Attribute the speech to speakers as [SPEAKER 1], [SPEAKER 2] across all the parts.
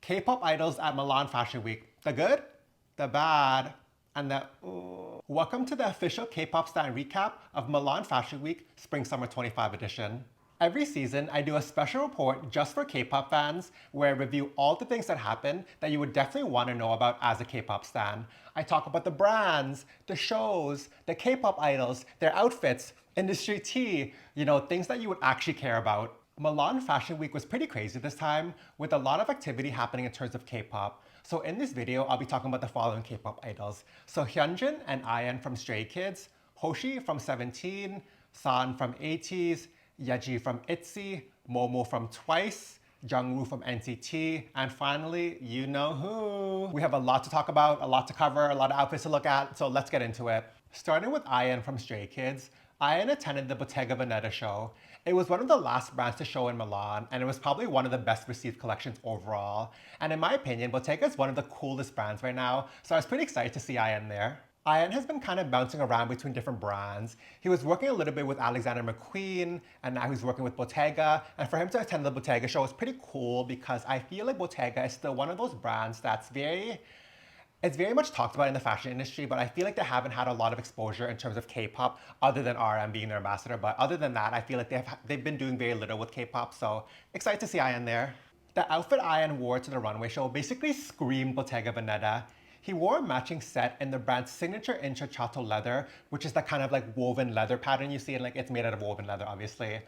[SPEAKER 1] K-pop idols at Milan Fashion Week. The good, the bad, and the ooh. Welcome to the official K-pop STAN recap of Milan Fashion Week Spring-Summer 25 edition. Every season, I do a special report just for K-pop fans where I review all the things that happen that you would definitely want to know about as a K-pop stan. I talk about the brands, the shows, the K-pop idols, their outfits, industry tea, things that you would actually care about. Milan Fashion Week was pretty crazy this time, with a lot of activity happening in terms of K-pop. So in this video, I'll be talking about the following K-pop idols. So Hyunjin and IN from Stray Kids, Hoshi from 17, San from Ateez, Yeji from ITZY, Momo from TWICE, Jungwoo from NCT, and finally, you know who. We have a lot to talk about, a lot to cover, a lot of outfits to look at, so let's get into it. Starting with IN from Stray Kids, IN attended the Bottega Veneta show. It was one of the last brands to show in Milan, and it was probably one of the best received collections overall. And in my opinion, Bottega is one of the coolest brands right now, so I was pretty excited to see IN there. IN has been kind of bouncing around between different brands. He was working a little bit with Alexander McQueen, and now he's working with Bottega. And for him to attend the Bottega show was pretty cool because I feel like Bottega is still one of those brands that's it's very much talked about in the fashion industry, but I feel like they haven't had a lot of exposure in terms of K-pop other than RM being their ambassador. But other than that, I feel like they've been doing very little with K-pop, so excited to see IN there. The outfit IN wore to the runway show basically screamed Bottega Veneta. He wore a matching set in the brand's signature intrecciato leather, which is that kind of like woven leather pattern you see, and like it's made out of woven leather, obviously.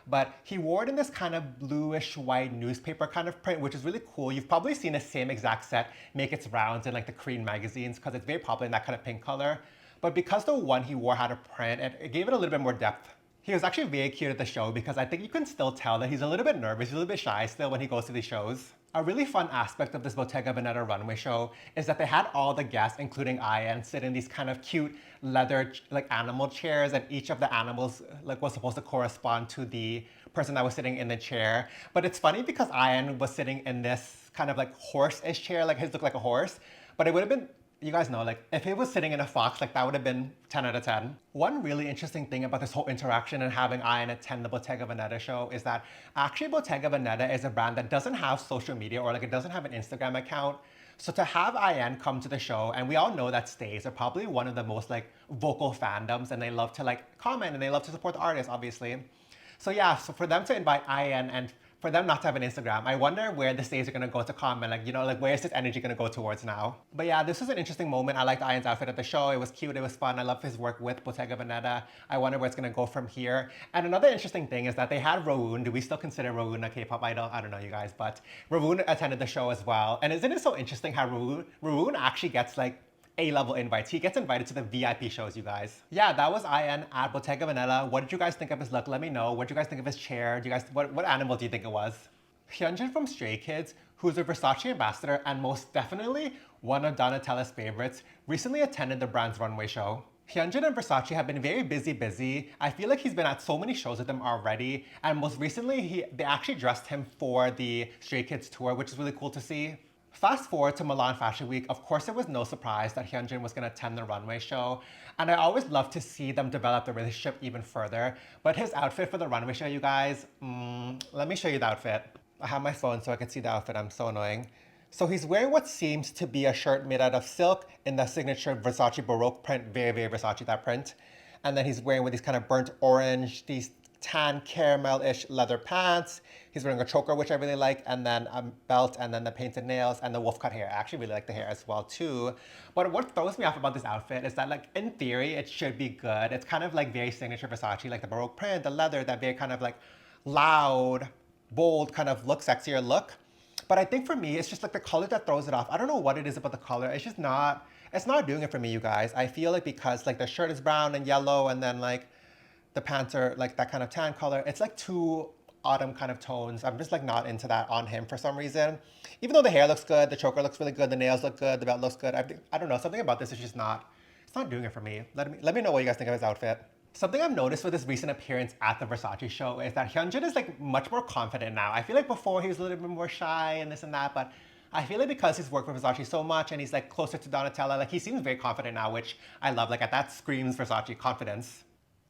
[SPEAKER 1] But he wore it in this kind of bluish white newspaper kind of print, which is really cool. You've probably seen the same exact set make its rounds in like the Korean magazines because it's very popular in that kind of pink color. But because the one he wore had a print, it gave it a little bit more depth. He was actually very cute at the show because I think you can still tell that he's a little bit nervous, he's a little bit shy still when he goes to these shows. A really fun aspect of this Bottega Veneta runway show is that they had all the guests, including IN, sit in these kind of cute leather like animal chairs, and each of the animals was supposed to correspond to the person that was sitting in the chair. But it's funny because IN was sitting in this kind of like horse-ish chair, like his looked like a horse, but it would have been, you guys know, like if he was sitting in a fox, like that would have been 10 out of 10. One really interesting thing about this whole interaction and having IN attend the Bottega Veneta show is that actually Bottega Veneta is a brand that doesn't have social media, or like it doesn't have an Instagram account. So to have IN come to the show, and we all know that stays are probably one of the most like vocal fandoms, and they love to like comment and they love to support the artists, obviously. So yeah, so for them to invite IN and for them not to have an Instagram, I wonder where the stays are gonna go to comment, like where is this energy gonna go towards now? But yeah, this was an interesting moment. I liked IN's outfit at the show. It was cute, it was fun. I love his work with Bottega Veneta. I wonder where it's gonna go from here. And another interesting thing is that they had Rowoon. Do we still consider Rowoon a K-pop idol? I don't know, you guys, but Rowoon attended the show as well. And isn't it so interesting how Rowoon actually gets like A-level invites. He gets invited to the VIP shows, you guys. Yeah, that was IN at Bottega Veneta. What did you guys think of his look? Let me know. What did you guys think of his chair? What animal do you think it was? Hyunjin from Stray Kids, who's a Versace ambassador and most definitely one of Donatella's favorites, recently attended the brand's runway show. Hyunjin and Versace have been very busy. I feel like he's been at so many shows with them already, and most recently they actually dressed him for the Stray Kids tour, which is really cool to see. Fast forward to Milan Fashion Week, of course it was no surprise that Hyunjin was going to attend the runway show, and I always love to see them develop the relationship even further. But his outfit for the runway show, you guys, let me show you the outfit. I have my phone so I can see the outfit. I'm so annoying. So he's wearing what seems to be a shirt made out of silk in the signature Versace Baroque print, very Versace, that print. And then he's wearing with these kind of burnt orange, these tan caramel-ish leather pants. He's wearing a choker, which I really like, and then a belt, and then the painted nails, and the wolf cut hair. I actually really like the hair as well, too. But what throws me off about this outfit is that, like, in theory, it should be good. It's kind of like very signature Versace, like the Baroque print, the leather, that very kind of like loud, bold kind of look, sexier look. But I think for me, it's just like the color that throws it off. I don't know what it is about the color. It's just not, it's not doing it for me, you guys. I feel like because like the shirt is brown and yellow, and then like the pants are like that kind of tan color. It's like two autumn kind of tones. I'm just like not into that on him for some reason. Even though the hair looks good, the choker looks really good, the nails look good, the belt looks good. I don't know, something about this is just not, it's not doing it for me. Let me know what you guys think of his outfit. Something I've noticed with his recent appearance at the Versace show is that Hyunjin is like much more confident now. I feel like before he was a little bit more shy and this and that, but I feel like because he's worked with Versace so much and he's like closer to Donatella, like he seems very confident now, which I love. Like that screams Versace confidence.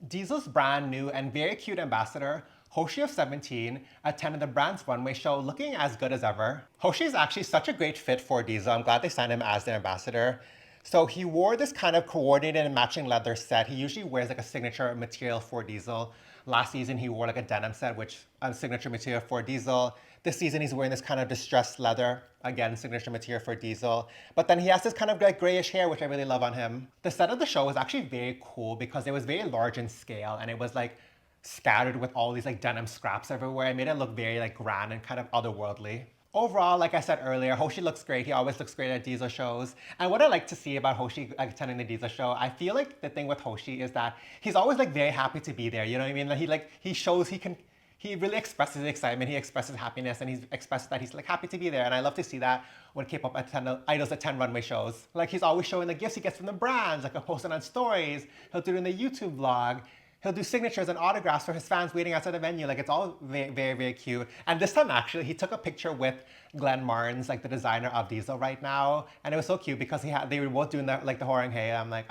[SPEAKER 1] Diesel's brand new and very cute ambassador, Hoshi of 17 attended the brand's runway show looking as good as ever. Hoshi is actually such a great fit for Diesel. I'm glad they signed him as their ambassador. So he wore this kind of coordinated and matching leather set. He usually wears like a signature material for Diesel. Last season, he wore like a denim set, which is signature material for Diesel. This season, he's wearing this kind of distressed leather, again, signature material for Diesel. But then he has this kind of like grayish hair, which I really love on him. The set of the show was actually very cool because it was very large in scale and it was like scattered with all these like denim scraps everywhere. It made it look very like grand and kind of otherworldly. Overall, like I said earlier, Hoshi looks great. He always looks great at Diesel shows. And what I like to see about Hoshi attending the Diesel show, I feel like the thing with Hoshi is that he's always like very happy to be there. You know what I mean? He shows he really expresses his excitement, he expresses happiness, and he expresses that he's like happy to be there. And I love to see that when K-pop idols attend runway shows. Like he's always showing the gifts he gets from the brands, like he'll post it on stories, he'll do it in the YouTube vlog. He'll do signatures and autographs for his fans waiting outside the venue. Like it's all very, very, very cute. And this time actually, he took a picture with Glenn Marnes, like the designer of Diesel right now. And it was so cute because they were both doing the Horang Hey. I'm like,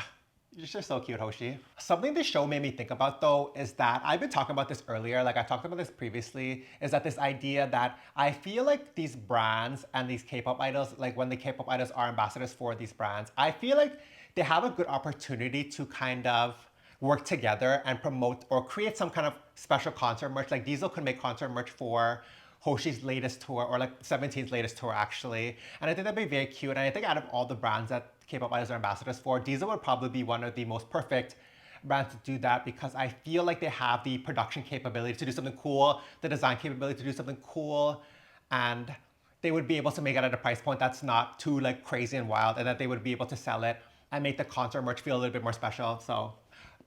[SPEAKER 1] you're just so cute, Hoshi. Something this show made me think about though is that I've been talking about this earlier, like I talked about this previously, is that this idea that I feel like these brands and these K-pop idols, like when the K-pop idols are ambassadors for these brands, I feel like they have a good opportunity to kind of work together and promote or create some kind of special concert merch. Like Diesel could make concert merch for Hoshi's latest tour, or like 17's latest tour actually. And I think that'd be very cute. And I think out of all the brands that K-pop idols are ambassadors for, Diesel would probably be one of the most perfect brands to do that because I feel like they have the production capability to do something cool, the design capability to do something cool, and they would be able to make it at a price point that's not too like crazy and wild, and that they would be able to sell it and make the concert merch feel a little bit more special. So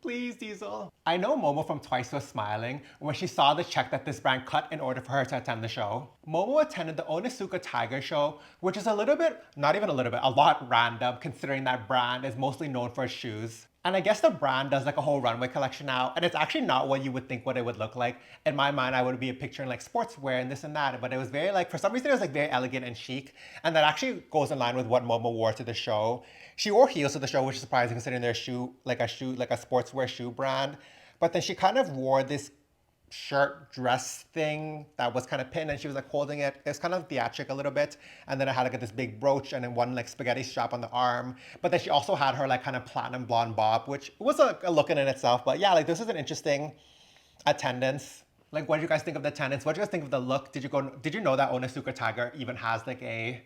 [SPEAKER 1] please, Diesel. I know Momo from Twice was smiling when she saw the check that this brand cut in order for her to attend the show. Momo attended the Onitsuka Tiger show, which is a little bit, not even a little bit, a lot random considering that brand is mostly known for its shoes. And I guess the brand does like a whole runway collection now, and it's actually not what you would think what it would look like. In my mind, I would be picturing like sportswear and this and that, but it was very like, for some reason it was like very elegant and chic, and that actually goes in line with what Momo wore to the show. She wore heels to the show, which is surprising considering they're like a sportswear shoe brand. But then she kind of wore this shirt dress thing that was kind of pinned and she was like holding it. It was kind of theatric a little bit. And then it had like this big brooch and then one like spaghetti strap on the arm. But then she also had her like kind of platinum blonde bob, which was a look in itself. But yeah, like this is an interesting attendance. Like what did you guys think of the attendance? What did you guys think of the look? Did you know that Onitsuka Tiger even has like a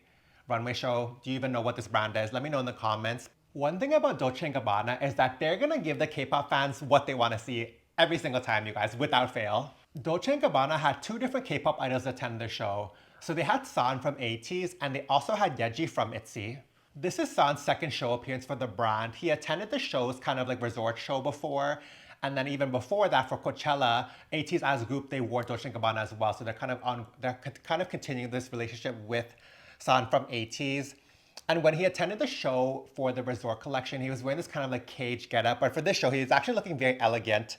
[SPEAKER 1] runway show? Do you even know what this brand is? Let me know in the comments. One thing about Dolce & Gabbana is that they're gonna give the K-pop fans what they wanna see every single time, you guys, without fail. Dolce & Gabbana had two different K-pop idols attend the show. So they had San from Ateez and they also had Yeji from ITZY. This is San's second show appearance for the brand. He attended the show's kind of like resort show before. And then even before that for Coachella, Ateez as a group, they wore Dolce & Gabbana as well. So they're kind of continuing this relationship with San from Ateez. And when he attended the show for the resort collection, he was wearing this kind of like cage getup. But for this show, he was actually looking very elegant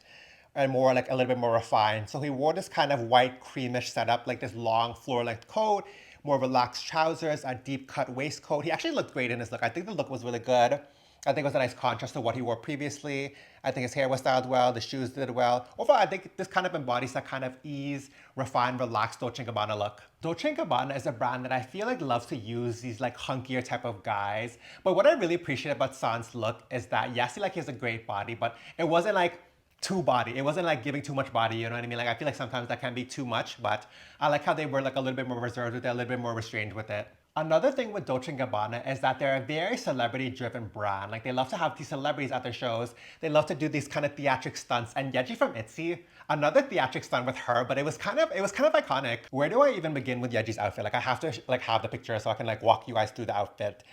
[SPEAKER 1] and more like a little bit more refined. So he wore this kind of white creamish setup, like this long floor-length coat, more relaxed trousers, a deep cut waistcoat. He actually looked great in his look. I think the look was really good. I think it was a nice contrast to what he wore previously. I think his hair was styled well, the shoes did well. Overall, I think this kind of embodies that kind of ease, refined, relaxed Dolce & Gabbana look. Dolce & Gabbana is a brand that I feel like loves to use these like hunkier type of guys. But what I really appreciate about San's look is that, yes, he has a great body, but it wasn't like too body. It wasn't like giving too much body, you know what I mean? Like I feel like sometimes that can be too much, but I like how they were like a little bit more reserved with it, a little bit more restrained with it. Another thing with Dolce & Gabbana is that they're a very celebrity-driven brand. Like they love to have these celebrities at their shows. They love to do these kind of theatric stunts. And Yeji from ITZY, another theatric stunt with her, but it was kind of iconic. Where do I even begin with Yeji's outfit? Like I have to like have the picture so I can like walk you guys through the outfit.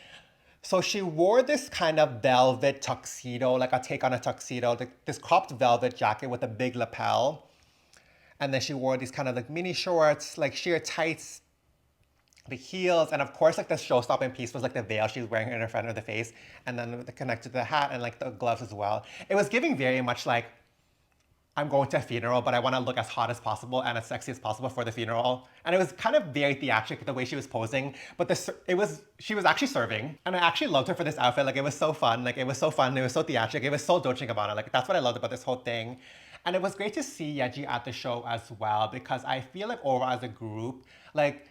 [SPEAKER 1] So she wore this kind of velvet tuxedo, like a take on a tuxedo, this cropped velvet jacket with a big lapel. And then she wore these kind of like mini shorts, like sheer tights, the heels, and of course like the show-stopping piece was like the veil she was wearing in her front of the face, and then connected to the hat and like the gloves as well. It was giving very much like, I'm going to a funeral, but I want to look as hot as possible and as sexy as possible for the funeral. And it was kind of very theatric the way she was posing, but she was actually serving. And I actually loved her for this outfit. Like it was so fun. Like it was so fun. It was so theatric. It was so Dolce & Gabbana. Like that's what I loved about this whole thing. And it was great to see Yeji at the show as well, because I feel like overall as a group, like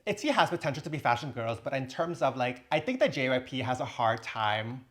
[SPEAKER 1] ITZY has potential to be fashion girls, but in terms of like, I think that JYP has a hard time.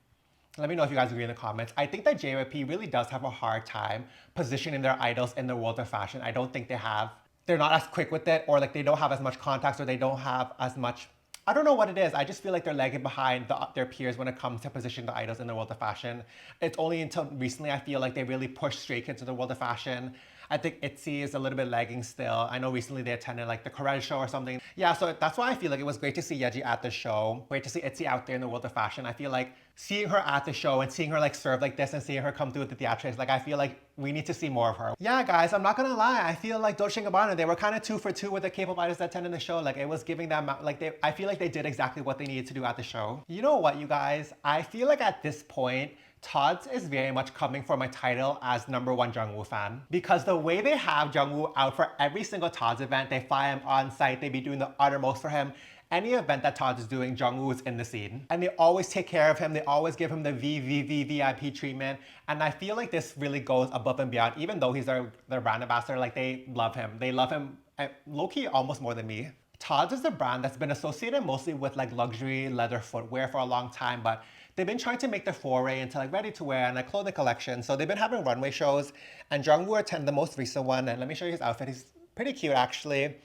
[SPEAKER 1] Let me know if you guys agree in the comments. I think that JYP really does have a hard time positioning their idols in the world of fashion. I don't think they're not as quick with it, or like they don't have as much contacts, or they don't have as much, I don't know what it is. I just feel like they're lagging behind their peers when it comes to positioning the idols in the world of fashion. It's only until recently I feel like they really pushed Stray Kids into the world of fashion. I think ITZY is a little bit lagging still. I know recently they attended like the Korea show or something. Yeah, so that's why I feel like it was great to see Yeji at the show. Great to see ITZY out there in the world of fashion. I feel like seeing her at the show and seeing her like serve like this and seeing her come through with the theatrics, like I feel like we need to see more of her. Yeah, guys, I'm not gonna lie. I feel like Dolce & Gabbana, they were kind of 2 for 2 with the K-pop idols that attended the show. Like it was giving them, like I feel like they did exactly what they needed to do at the show. You know what, you guys? I feel like at this point, Todd's is very much coming for my title as #1 Jungwoo fan. Because the way they have Jungwoo out for every single Todd's event, they fly him on site, they be doing the uttermost for him. Any event that Todd is doing, Jungwoo is in the scene. And they always take care of him, they always give him the VIP treatment. And I feel like this really goes above and beyond, even though he's their brand ambassador, like they love him. They love him low-key almost more than me. Tod's is a brand that's been associated mostly with like luxury leather footwear for a long time, but they've been trying to make their foray into like ready-to-wear and like clothing collection. So they've been having runway shows, and Jungwoo attended the most recent one. And let me show you his outfit. He's pretty cute actually.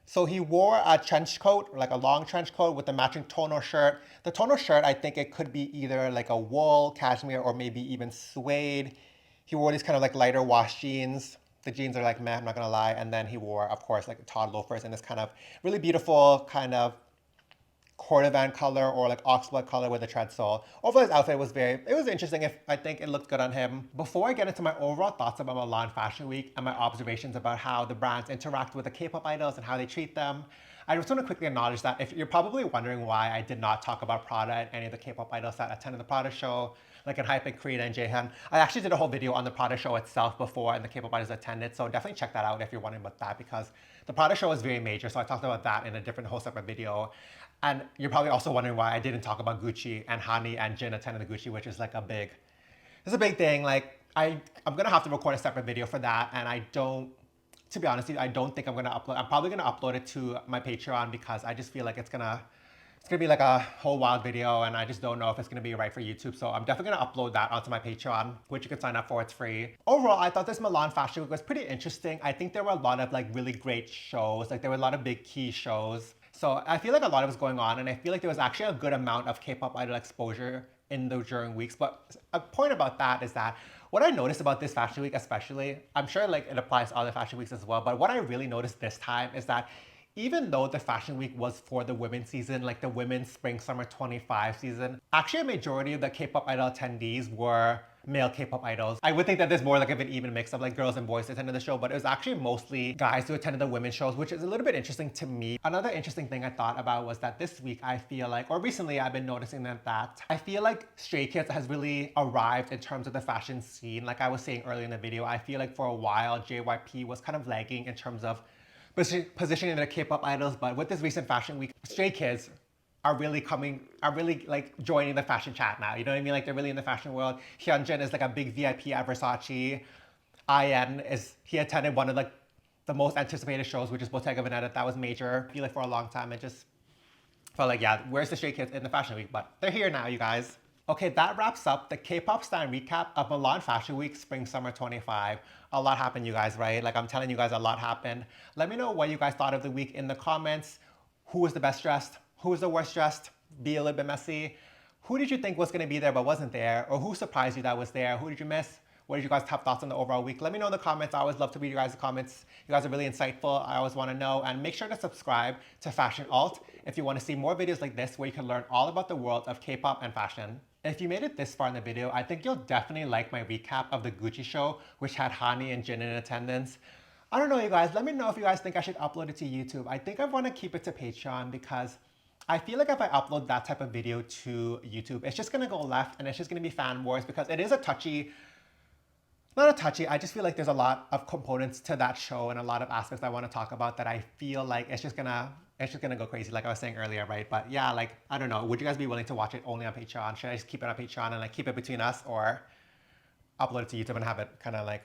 [SPEAKER 1] So he wore a trench coat, like a long trench coat with a matching tonal shirt. The tonal shirt, I think it could be either like a wool, cashmere, or maybe even suede. He wore these kind of like lighter wash jeans. The jeans are like meh, I'm not gonna lie. And then he wore, of course, like Todd loafers in this kind of really beautiful kind of cordovan color or like oxblood color with a tread sole. Overall, his outfit was it was interesting. I think it looked good on him. Before I get into my overall thoughts about Milan Fashion Week and my observations about how the brands interact with the K-pop idols and how they treat them, I just want to quickly acknowledge that if you're probably wondering why I did not talk about Prada and any of the K-pop idols that attended the Prada show, like in Hype, Krita, and Jaehyun, I actually did a whole video on the Prada show itself before and the K-pop idols attended, so definitely check that out if you're wondering about that, because the Prada show is very major, so I talked about that in a different whole separate video. And you're probably also wondering why I didn't talk about Gucci and Hani and Jin attending the Gucci, which is like it's a big thing. Like I'm gonna have to record a separate video for that, and to be honest with you, I don't think I'm gonna upload. I'm probably gonna upload it to my Patreon because I just feel like it's gonna be like a whole wild video, and I just don't know if it's gonna be right for YouTube. So I'm definitely gonna upload that onto my Patreon, which you can sign up for. It's free. Overall, I thought this Milan Fashion Week was pretty interesting. I think there were a lot of like really great shows. Like there were a lot of big key shows. So I feel like a lot was going on, and I feel like there was actually a good amount of K-pop idol exposure in the during weeks. But a point about that is that what I noticed about this fashion week especially, I'm sure like it applies to other fashion weeks as well, but what I really noticed this time is that even though the fashion week was for the women's season, like the women's spring summer 25 season, actually a majority of the K-pop idol attendees were male K-pop idols. I would think that there's more like of an even mix of like girls and boys that attended the show, but it was actually mostly guys who attended the women's shows, which is a little bit interesting to me. Another interesting thing I thought about was that this week I feel like, or recently I've been noticing that I feel like Stray Kids has really arrived in terms of the fashion scene. Like I was saying earlier in the video, I feel like for a while JYP was kind of lagging in terms of positioning their K-pop idols, but with this recent fashion week, Stray Kids are really like joining the fashion chat now. You know what I mean? Like they're really in the fashion world. Hyunjin is like a big VIP at Versace. He attended one of like the most anticipated shows, which is Bottega Veneta. That was major. I feel like for a long time, it just felt like, yeah, where's the Stray Kids in the fashion week? But they're here now, you guys. Okay, that wraps up the KPOP STAN recap of Milan Fashion Week Spring Summer 25. A lot happened, you guys, right? Like I'm telling you guys, a lot happened. Let me know what you guys thought of the week in the comments. Who was the best dressed? Who was the worst dressed? Be a little bit messy. Who did you think was gonna be there but wasn't there? Or who surprised you that was there? Who did you miss? What did you guys have thoughts on the overall week? Let me know in the comments. I always love to read you guys' comments. You guys are really insightful. I always wanna know. And make sure to subscribe to FashionULT if you wanna see more videos like this where you can learn all about the world of K-pop and fashion. If you made it this far in the video, I think you'll definitely like my recap of the Gucci show, which had Hani and Jin in attendance. I don't know, you guys. Let me know if you guys think I should upload it to YouTube. I think I want to keep it to Patreon because I feel like if I upload that type of video to YouTube, it's just going to go left and it's just going to be fan wars because it is a touchy, not a touchy, I just feel like there's a lot of components to that show and a lot of aspects I want to talk about that I feel like it's just gonna go crazy, like I was saying earlier, right? But yeah, like, I don't know, would you guys be willing to watch it only on Patreon? Should I just keep it on Patreon and like keep it between us, or upload it to YouTube and have it kind of like